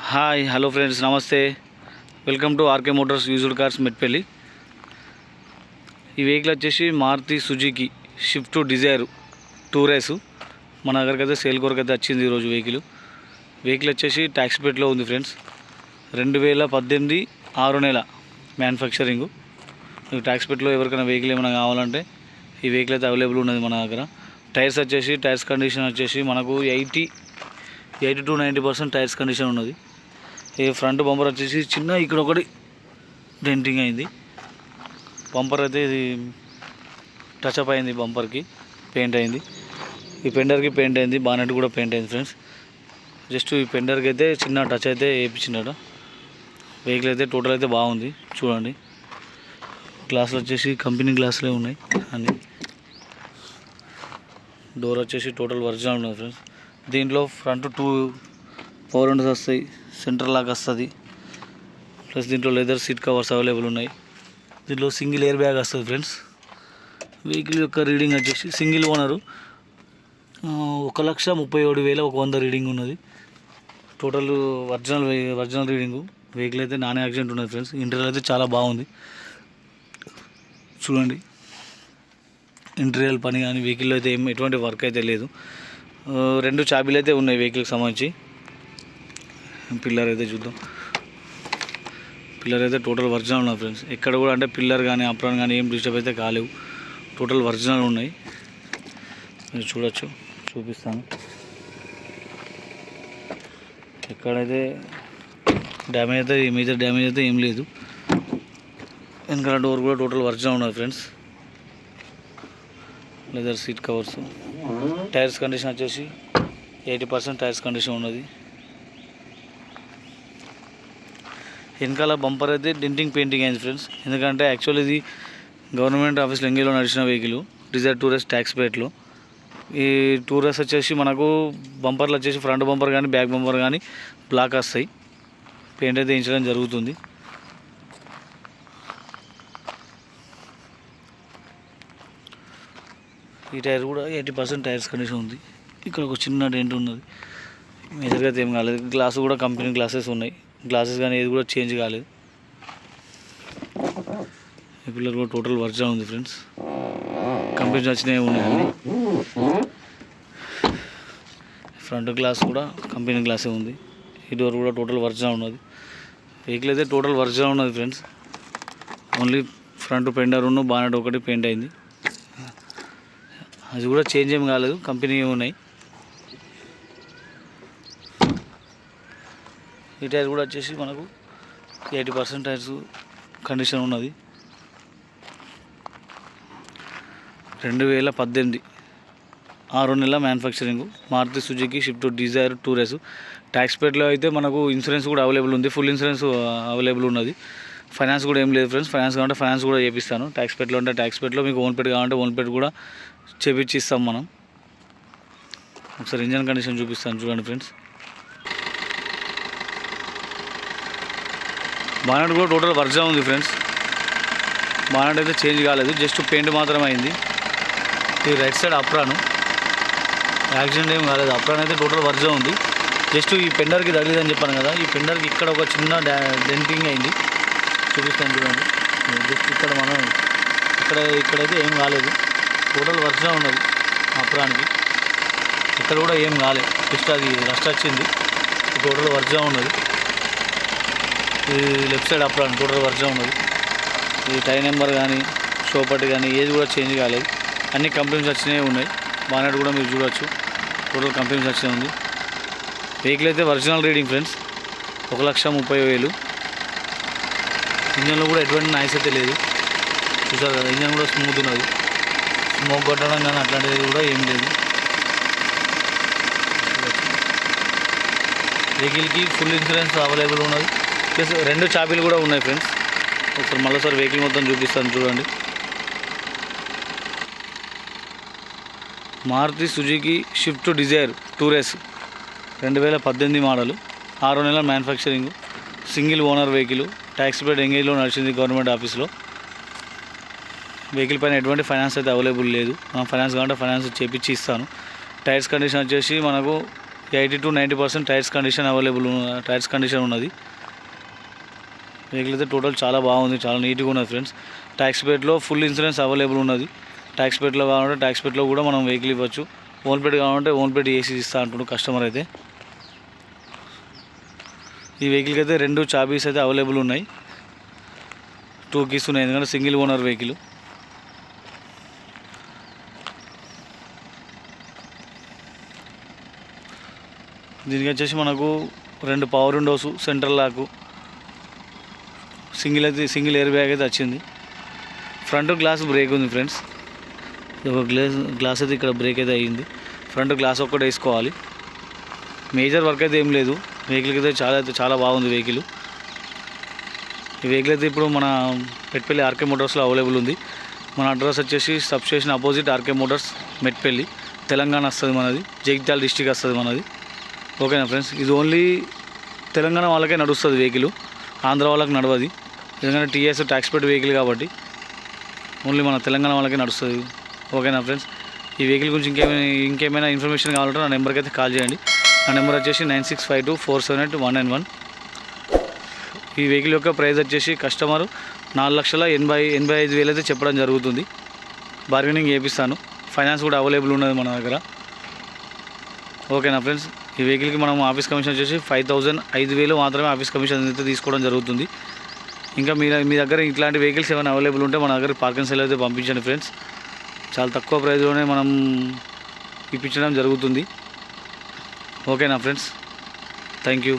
Hi hello friends, నమస్తే. Welcome to RK Motors used cars Metpalli. ఈ vehicle వచ్చేసి Maruti Suzuki Swift Dzire Tour S మన దగ్గరికి అయితే సేల్ కొరకు అయితే వచ్చింది. ఈరోజు వెహికల్ వచ్చేసి ట్యాక్స్పేట్లో ఉంది ఫ్రెండ్స్. 2018 6 నెల మ్యానుఫ్యాక్చరింగు. మీకు ట్యాక్స్పేట్లో ఎవరికైనా వెహికల్ ఏమైనా కావాలంటే ఈ వెహికల్ అయితే అవైలబుల్ ఉన్నది మన దగ్గర. టైర్స్ కండిషన్ వచ్చేసి మనకు 80 to 90% టైర్స్ కండిషన్ ఉన్నది. ఈ ఫ్రంట్ బంపర్ వచ్చేసి చిన్న ఇక్కడ ఒకటి డెంటింగ్ అయింది. బంపర్ అయితే ఇది టచ్అప్ అయింది, బంపర్కి పెయింట్ అయింది. ఈ పెండర్కి పెయింట్ అయింది, బానెట్ కూడా పెయింట్ అయింది ఫ్రెండ్స్. జస్ట్ ఈ పెండర్కి అయితే చిన్న టచ్ అయితే వేయించినాడు. వెహికల్ అయితే టోటల్ అయితే బాగుంది చూడండి. గ్లాసులు వచ్చేసి కంపెనీ గ్లాసులే ఉన్నాయి అన్నీ. డోర్ వచ్చేసి టోటల్ ఒరిజినల్ ఉన్నది ఫ్రెండ్స్. దీంట్లో ఫ్రంట్ 2 పవర్ విండోస్ వస్తాయి, సెంటర్ లాక్ వస్తుంది. ప్లస్ దీంట్లో లెదర్ సీట్ కవర్స్ అవైలబుల్ ఉన్నాయి. దీంట్లో సింగిల్ ఎయిర్ బ్యాగ్ వస్తుంది ఫ్రెండ్స్. వెహికల్ యొక్క రీడింగ్ వచ్చేసి సింగిల్ ఓనరు 1,37,100 రీడింగ్ ఉన్నది. Total original reading. వెహికల్ అయితే నాన్ యాక్సిడెంట్ ఉన్నది ఫ్రెండ్స్. ఇంటీరియర్ అయితే చాలా బాగుంది చూడండి. ఇంటీరియర్ పని కానీ వెహికల్లో అయితే ఎటువంటి వర్క్ అయితే లేదు. 2 చాబీలు అయితే ఉన్నాయి వెహికల్కి సంబంధించి. పిల్లర్ అయితే చూద్దాం. పిల్లర్ అయితే టోటల్ ఒరిజినల్ ఉన్నాయి ఫ్రెండ్స్. ఎక్కడ కూడా అంటే పిల్లర్ కానీ అప్రాన్ కానీ ఏం డిస్టర్బ్ అయితే కాలేవు. టోటల్ ఒరిజినల్ ఉన్నాయి. మీరు చూడొచ్చు, చూపిస్తాను. ఎక్కడైతే డ్యామేజ్ అయితే మేజర్ డ్యామేజ్ అయితే ఏం లేదు. వెనకాల డోర్ కూడా టోటల్ ఒరిజినల్ ఉన్నది friends. Leather seat covers. Tyres condition వచ్చేసి 80% టైర్స్ కండిషన్ ఉన్నది. వెనకాల బంపర్ అయితే డెంటింగ్ పెయింటింగ్ అయింది ఫ్రెండ్స్. ఎందుకంటే యాక్చువల్లీ ఇది గవర్నమెంట్ ఆఫీస్లో ఎంగేలో నడిచిన వెహికల్ డిజైర్ టూరెస్ ట్యాక్స్పేట్లో. ఈ టూరెస్ వచ్చేసి మనకు బంపర్లు వచ్చేసి ఫ్రంట్ బంపర్ కానీ బ్యాక్ బంపర్ కానీ బ్లాక్ వస్తాయి. పెయింట్ అయితే వేయించడం జరుగుతుంది. ఈ టైర్ కూడా 80% టైర్స్ కండిషన్ ఉంది. ఇక్కడ ఒక చిన్న డెంట్ ఉన్నది, మేజర్గా అయితే ఏం కాలేదు. గ్లాస్ కూడా కంపెనీ గ్లాసెస్ ఉన్నాయి. గ్లాసెస్ కానీ ఏది కూడా చేంజ్ కాలేదు. ఈ పిల్లర్ కూడా టోటల్ ఒరిజినల్ ఉంది ఫ్రెండ్స్. కంపెనీ వచ్చినవి ఉన్నాయండి. ఫ్రంట్ గ్లాస్ కూడా కంపెనీ గ్లాసే ఉంది. ఈ డోర్ కూడా టోటల్ ఒరిజినల్ ఉన్నది. వెహికల్ అయితే టోటల్ ఒరిజినల్ ఉన్నది ఫ్రెండ్స్. ఓన్లీ ఫ్రంట్ పెండర్ ఉన్న బానెట్ ఒకటి పెయింట్ అయింది. అది కూడా చేంజ్ ఏం కాలేదు, కంపెనీ ఉన్నాయి. ఈ టైర్ కూడా వచ్చేసి మనకు 80% టైర్స్ కండిషన్ ఉన్నది. 2018 6 నెలల manufacturing Maruti Suzuki Swift Dzire tour S. ట్యాక్స్పేట్లో అయితే మనకు ఇన్సూరెన్స్ కూడా అవైలబుల్ ఉంది. ఫుల్ ఇన్సూరెన్స్ అవైలబుల్ ఉన్నది. ఫైనాన్స్ కూడా ఏం లేదు ఫ్రెండ్స్. ఫైనాన్స్ కావాలంటే ఫైనాన్స్ కూడా చేపిస్తాను. ట్యాక్స్పేట్లో అంటే ట్యాక్స్పేట్లో, మీకు ఓన్ పేడ్ కావాలంటే ఓన్ పేడ్ కూడా చేపించి ఇస్తాం మనం. ఒకసారి ఇంజన్ కండిషన్ చూపిస్తాను చూడండి ఫ్రెండ్స్. బానెట్ కూడా టోటల్ ఒరిజినల్ ఉంది ఫ్రెండ్స్. బానెట్ అయితే చేంజ్ కాలేదు, జస్ట్ పెయింట్ మాత్రమే అయింది. ఈ రైట్ సైడ్ అప్రాను యాక్సిడెంట్ ఏం కాలేదు. అప్రాన్ అయితే టోటల్ ఒరిజినల్ ఉంది. జస్ట్ ఈ పెండర్కి తగిలిదని చెప్పాను కదా, ఈ పెండర్కి ఇక్కడ ఒక చిన్న డెంటింగ్ అయింది. చూపిస్తాను చూడండి. జస్ట్ ఇక్కడ మనం ఇక్కడైతే ఏం కాలేదు. టోటల్ ఒరిజినల్ ఉన్నది అప్రాన్కి. ఇక్కడ కూడా ఏం కాలేదు, జస్ట్ అది రస్ట్ వచ్చింది. టోటల్ ఒరిజినల్ ఉన్నది. ఈ left side apron total original ఉన్నది. ఈ టై నెంబర్ కానీ షోపట్టి కానీ ఏది కూడా చేంజ్ కాలేదు. అన్ని కంపెనీస్ వచ్చినవి ఉన్నాయి. బానెట్ కూడా మీరు చూడవచ్చు, టోటల్ కంపెనీస్ వచ్చినవి ఉంది. వెహికల్ అయితే ఒరిజినల్ రీడింగ్ ఫ్రెండ్స్. 1,30,000. ఇంజన్లో కూడా ఎటువంటి నాయిస్ అయితే లేదు. చూసారు కదా, ఇంజన్ కూడా స్మూత్ ఉన్నది. స్మోక్ కొట్టడం కానీ అట్లాంటిది కూడా ఏం లేదు. వెహికల్కి ఫుల్ ఇన్సూరెన్స్ అవైలబుల్ ఉన్నది. ప్లస్ 2 చాబీలు కూడా ఉన్నాయి ఫ్రెండ్స్. ఒకసారి మళ్ళీసారి వెహికల్ మొత్తం చూపిస్తాను చూడండి. Maruti Suzuki Swift Dzire tour S 2018 model, 6 నెలల manufacturing, single owner vehicle. Tax paid ఎంగేజ్లో నడిచింది గవర్నమెంట్ ఆఫీస్లో. వెహికల్ పైన ఎటువంటి ఫైనాన్స్ అయితే అవైలబుల్ లేదు. మనం ఫైనాన్స్ కావాలంటే ఫైనాన్స్ చేపించి ఇస్తాను. టైర్స్ కండిషన్ వచ్చేసి మనకు 80 to 90% టైర్స్ కండిషన్ ఉన్నది. వెహికల్ అయితే టోటల్ చాలా బాగుంది, చాలా నీట్గా ఉన్నది ఫ్రెండ్స్. ట్యాక్స్ పేట్లో ఫుల్ ఇన్సూరెన్స్ అవైలబుల్ ఉన్నది. ట్యాక్స్ పేట్లో కావాలంటే ట్యాక్స్ పేట్లో కూడా మనం వెహికల్ ఇవ్వచ్చు. ఓన్ పేట్ కావాలంటే ఓన్ పేట్ ఏసీ ఇస్తా అంటున్నాడు కస్టమర్ అయితే. ఈ వెహికల్కి అయితే 2 చాబీస్ అయితే అవైలబుల్ ఉన్నాయి. 2 కీస్ ఉన్నాయి, ఎందుకంటే సింగిల్ ఓనర్ వెహికల్. దీనికి వచ్చేసి మనకు 2 power windows, central lock, single air bag అయితే వచ్చింది. ఫ్రంట్ గ్లాస్ బ్రేక్ ఉంది ఫ్రెండ్స్. ఒక గ్లాస్ అయితే ఇక్కడ బ్రేక్ అయితే అయ్యింది. ఫ్రంట్ గ్లాస్ ఒక్కటి వేసుకోవాలి. మేజర్ వర్క్ అయితే ఏం లేదు. వెహికల్కి అయితే చాలా బాగుంది వెహికల్. ఈ వెహికల్ అయితే ఇప్పుడు మన మెట్పల్లి ఆర్కే మోటార్స్లో అవైలబుల్ ఉంది. మన అడ్రస్ వచ్చేసి substation opposite RK Motors, Metpalli, Telangana వస్తుంది మనది. జగిత్యాల డిస్టిక్ వస్తుంది మనది. ఓకేనా ఫ్రెండ్స్. ఇది ఓన్లీ తెలంగాణ వాళ్ళకే నడుస్తుంది వెహికల్, ఆంధ్ర వాళ్ళకి నడవది. ఎందుకంటే టీఎస్ ట్యాక్స్ పేడ్ వెహికల్ కాబట్టి ఓన్లీ మన తెలంగాణ వాళ్ళకే నడుస్తుంది. ఓకేనా ఫ్రెండ్స్. ఈ వెహికల్ గురించి ఇంకేమైనా ఇన్ఫర్మేషన్ కావాలంటే నా నెంబర్కి అయితే కాల్ చేయండి. నా నెంబర్ వచ్చేసి 9652478191. ఈ వెహికల్ యొక్క ప్రైస్ వచ్చేసి కస్టమర్ 4,85,000 అయితే చెప్పడం జరుగుతుంది. బార్గెనింగ్ చేపిస్తాను. ఫైనాన్స్ కూడా అవైలబుల్ ఉన్నది మన దగ్గర. ఓకేనా ఫ్రెండ్స్. ఈ వెహికల్కి మనం ఆఫీస్ కమిషన్ వచ్చేసి 5,000 మాత్రమే ఆఫీస్ కమిషన్ అయితే తీసుకోవడం జరుగుతుంది. ఇంకా మీ దగ్గర ఇట్లాంటి వెహికల్స్ ఏమైనా అవైలబుల్ ఉంటే మన దగ్గర పార్కింగ్ సెల్ అయితే పంపించండి ఫ్రెండ్స్. చాలా తక్కువ ప్రైస్లోనే మనం ఇప్పించడం జరుగుతుంది. ఓకేనా ఫ్రెండ్స్. Thank you.